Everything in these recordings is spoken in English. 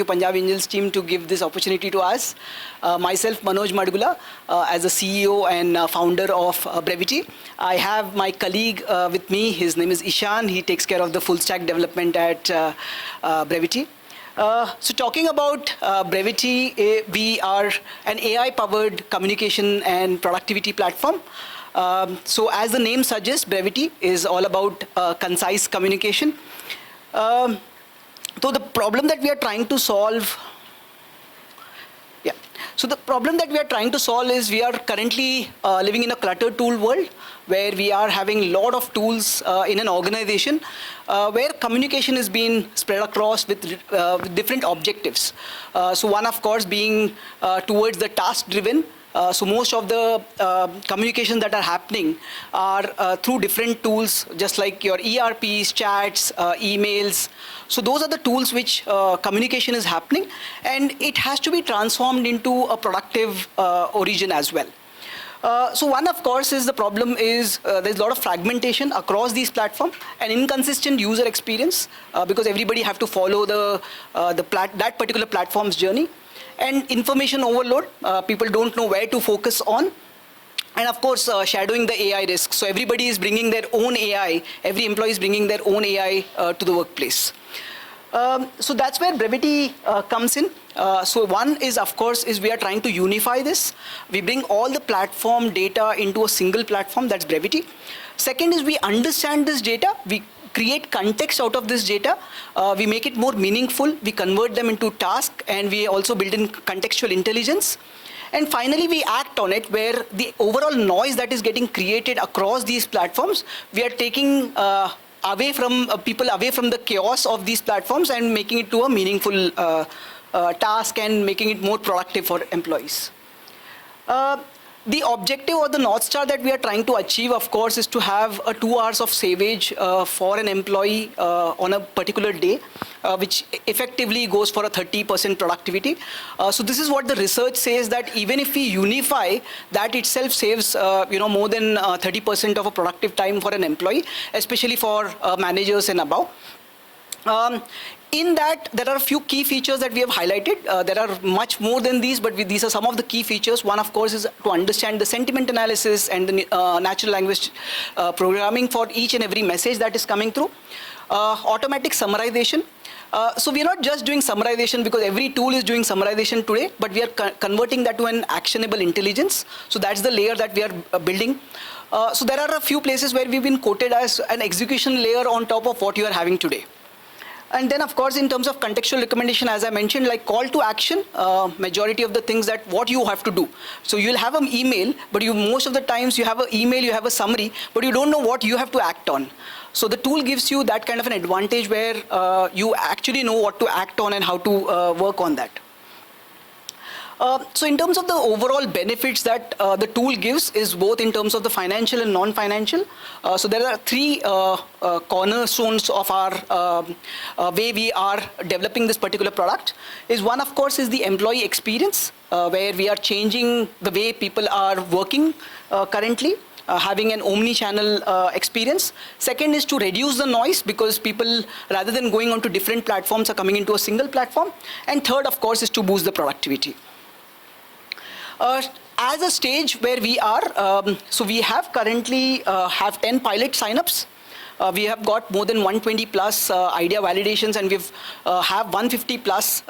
Punjab Angels team to give this opportunity to us. Myself, Manoj Madugula, as the CEO and founder of Breviity. I have my colleague with me. His name is Ishan. He takes care of the full stack development at Breviity. So talking about Breviity, we are an AI-powered communication and productivity platform. So as the name suggests, Breviity is all about concise communication. So the problem that we are trying to solve, So the problem that we are trying to solve is we are currently living in a cluttered tool world where we are having a lot of tools in an organization where communication is being spread across with different objectives. So one, of course, being towards the task-driven. So most of the communications that are happening are through different tools, just like your ERPs, chats, emails. So those are the tools which communication is happening, and it has to be transformed into a productive origin as well. So one, of course, is the problem is there's a lot of fragmentation across these platforms and inconsistent user experience because everybody have to follow that particular platform's journey. And information overload, people don't know where to focus on. And of course, shadowing the AI risk. So everybody is bringing their own AI, every employee is bringing their own AI to the workplace. So that's where Breviity comes in. So one is, of course, is we are trying to unify this. We bring all the platform data into a single platform, that's Breviity. Second is we understand this data, we create context out of this data, we make it more meaningful, we convert them into tasks, and we also build in contextual intelligence. And finally, we act on it where the overall noise that is getting created across these platforms, we are taking away from people away from the chaos of these platforms and making it to a meaningful task and making it more productive for employees. The objective or the North Star that we are trying to achieve, of course, is to have 2 hours of savage for an employee on a particular day, which effectively goes for a 30% productivity. So this is what the research says, that even if we unify, that itself saves more than 30% of a productive time for an employee, especially for managers and above. In that, there are a few key features that we have highlighted. There are much more than these, but these are some of the key features. One, of course, is to understand the sentiment analysis and the natural language programming for each and every message that is coming through. Automatic summarization. So we are not just doing summarization because every tool is doing summarization today, but we are converting that to an actionable intelligence. So that's the layer that we are building. So there are a few places where we've been quoted as an execution layer on top of what you are having today. And then, of course, in terms of contextual recommendation, as I mentioned, like call to action, majority of the things that what you have to do. So you'll have an email, but most of the times you have an email, you have a summary, but you don't know what you have to act on. So the tool gives you that kind of an advantage where you actually know what to act on and how to work on that. So in terms of the overall benefits that the tool gives is both in terms of the financial and non-financial. So there are 3 cornerstones of our way we are developing this particular product. Is one, of course, is the employee experience, where we are changing the way people are working currently. Having an omni-channel experience. Second is to reduce the noise because people, rather than going onto different platforms, are coming into a single platform. And third, of course, is to boost the productivity. As a stage where we are, so we have currently have 10 pilot signups. We have got more than 120 plus idea validations, and we've have 150 plus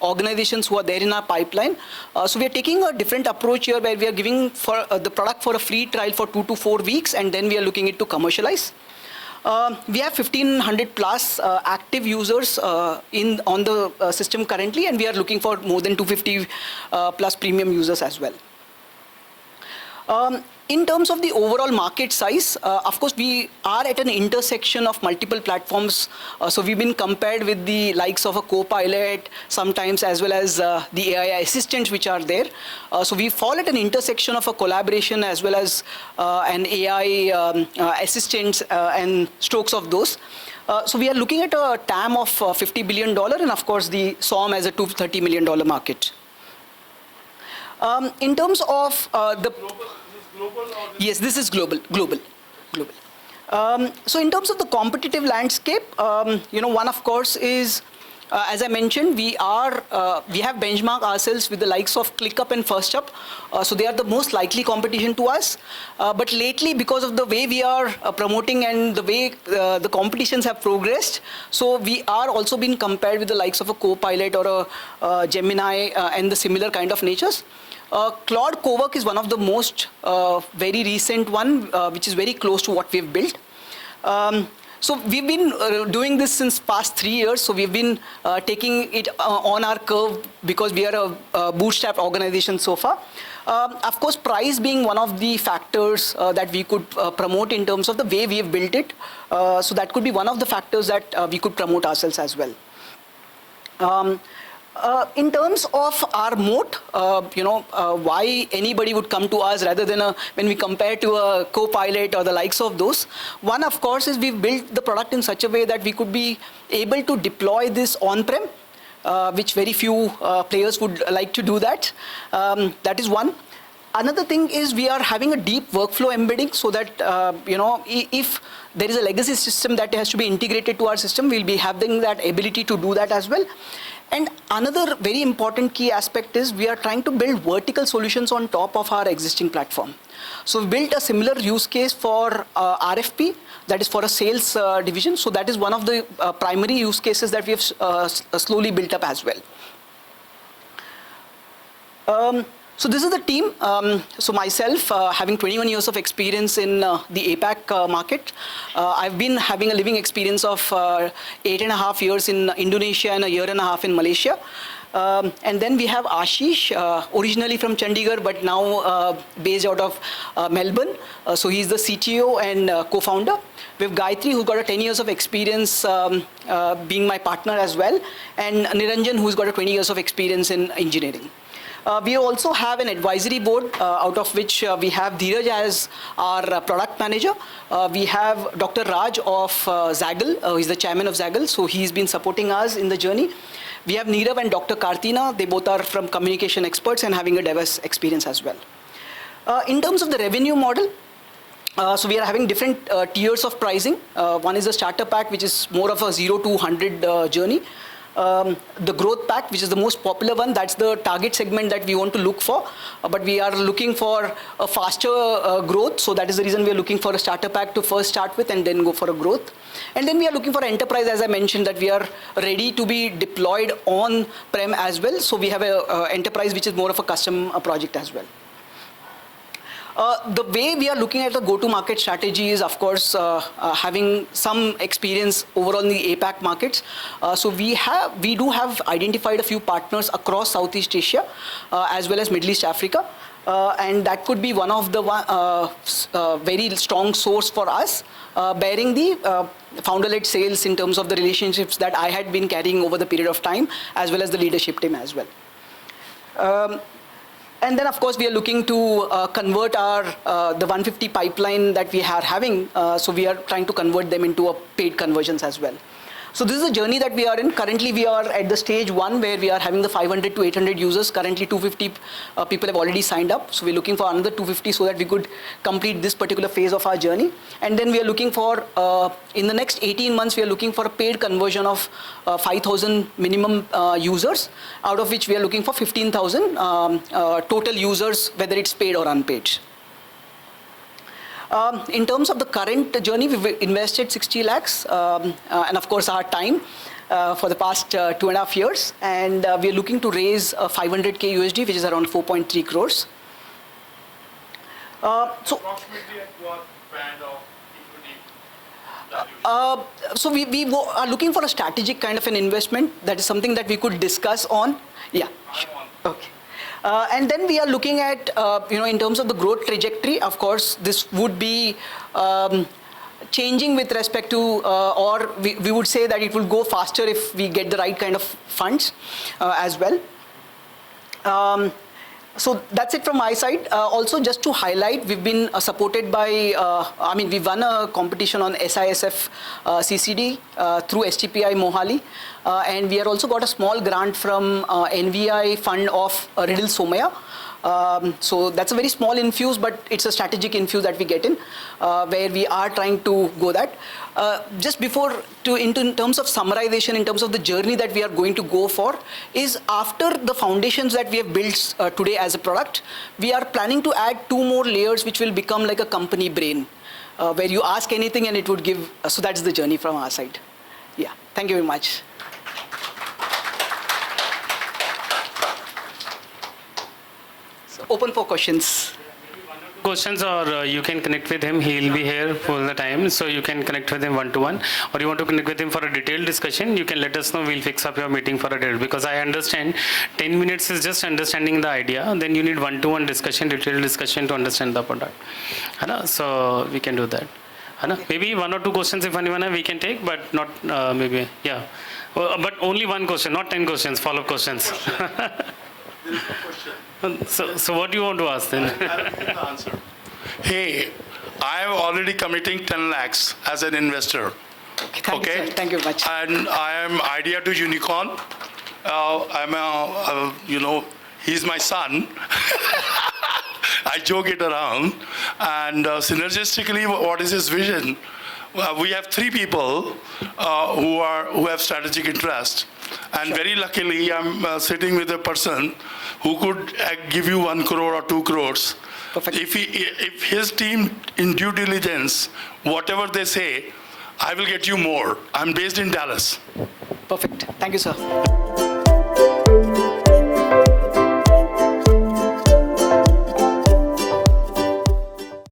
organizations who are there in our pipeline. So we are taking a different approach here where we are giving for the product for a free trial for 2 to 4 weeks, and then we are looking it to commercialize. We have 1,500 plus active users on the system currently, and we are looking for more than 250 plus premium users as well. In terms of the overall market size, of course, we are at an intersection of multiple platforms. So we've been compared with the likes of a Copilot, sometimes as well as the AI assistants which are there. So we fall at an intersection of a collaboration as well as an AI assistants and strokes of those. So we are looking at a TAM of $50 billion and of course the SOM as a $230 million market. In terms of the... Yes, this is global. So in terms of the competitive landscape, one, of course, is As I mentioned, we have benchmarked ourselves with the likes of ClickUp and FirstUp, so they are the most likely competition to us. But lately, because of the way we are promoting and the way the competitions have progressed, so we are also being compared with the likes of a Copilot or a Gemini and the similar kind of natures. Claude Cowork is one of the most very recent one, which is very close to what we've built. So we've been doing this since past 3 years. So we've been taking it on our curve because we are a bootstrapped organization so far. Of course, price being one of the factors that we could promote in terms of the way we have built it. So that could be one of the factors that we could promote ourselves as well. In terms of our moat, why anybody would come to us rather than when we compare to a Copilot or the likes of those. One, of course, is we've built the product in such a way that we could be able to deploy this on-prem, which very few players would like to do that. That is one. Another thing is we are having a deep workflow embedding so that, if there is a legacy system that has to be integrated to our system, we'll be having that ability to do that as well. And another very important key aspect is we are trying to build vertical solutions on top of our existing platform. So we built a similar use case for RFP, that is for a sales division. So that is one of the primary use cases that we have slowly built up as well. So this is the team. So myself, having 21 years of experience in the APAC market, I've been having a living experience of 8.5 years in Indonesia and a year and a half in Malaysia. And then we have Ashish, originally from Chandigarh, but now based out of Melbourne. So he's the CTO and co-founder. We have Gayatri, who's got 10 years of experience being my partner as well, and Niranjan, who's got 20 years of experience in engineering. We also have an advisory board, out of which we have Dheeraj as our product manager. We have Dr. Raj of Zaggle, who is the chairman of Zaggle, so he's been supporting us in the journey. We have Neerav and Dr. Kartina. They both are from communication experts and having a diverse experience as well. In terms of the revenue model, so we are having different tiers of pricing. One is a starter pack, which is more of a 0 to 100 journey. The growth pack, which is the most popular one, that's the target segment that we want to look for. But we are looking for a faster growth. So that is the reason we are looking for a starter pack to first start with and then go for a growth. And then we are looking for enterprise, as I mentioned, that we are ready to be deployed on-prem as well. So we have a enterprise, which is more of a custom project as well. The way we are looking at the go-to-market strategy is, of course, having some experience overall in the APAC markets. So we do have identified a few partners across Southeast Asia, as well as Middle East Africa. And that could be one of the very strong source for us, bearing the founder-led sales in terms of the relationships that I had been carrying over the period of time, as well as the leadership team as well. And then, of course, we are looking to convert our the 150 pipeline that we are having. So we are trying to convert them into a paid conversions as well. So this is a journey that we are in. Currently, we are at the stage 1 where we are having the 500 to 800 users. Currently, 250 people have already signed up. So we're looking for another 250 so that we could complete this particular phase of our journey. And then we are looking for, in the next 18 months, we are looking for a paid conversion of 5,000 minimum users, out of which we are looking for 15,000 total users, whether it's paid or unpaid. In terms of the current journey, we've invested 60 lakhs and of course our time for the past 2.5 years, and we're looking to raise 500k USD, which is around 4.3 crores. So approximately at what band of equity? So we are looking for a strategic kind of an investment. That is something that we could discuss on. Yeah. Okay. And then we are looking at, in terms of the growth trajectory, of course, this would be changing with respect to, or we would say that it will go faster if we get the right kind of funds as well. So that's it from my side. Also, just to highlight, we've been supported by, we won a competition on SISF CCD through STPI Mohali. And we have also got a small grant from NVI fund of Riddle Somaya. So that's a very small infuse, but it's a strategic infuse that we get in, where we are trying to go that. Just before in terms of summarization, in terms of the journey that we are going to go for, is after the foundations that we have built today as a product, we are planning to add 2 more layers, which will become like a company brain, where you ask anything and it would give. So that's the journey from our side. Yeah. Thank you very much. So open for questions. Questions, or you can connect with him. He'll be here all the time, so you can connect with him one-to-one. Or you want to connect with him for a detailed discussion, you can let us know. We'll fix up your meeting for a detail, because I understand 10 minutes is just understanding the idea. Then you need one-to-one discussion, detailed discussion to understand the product. So we can do that. Maybe 1 or 2 questions if anyone we can take, but not maybe, yeah. But only 1 question, not 10 questions, follow-up questions. There is no question. So what do you want to ask then? I'll give the answer. Hey, I am already committing 10 lakhs as an investor. Thank you, sir. Thank you very much. And I am idea to unicorn. He's my son. I joke it around. And synergistically, what is his vision? We have 3 people who have strategic interest. And very luckily, I'm sitting with a person who could give you 1 crore or 2 crores. Perfect. If his team in due diligence, whatever they say, I will get you more. I'm based in Dallas. Perfect. Thank you, sir.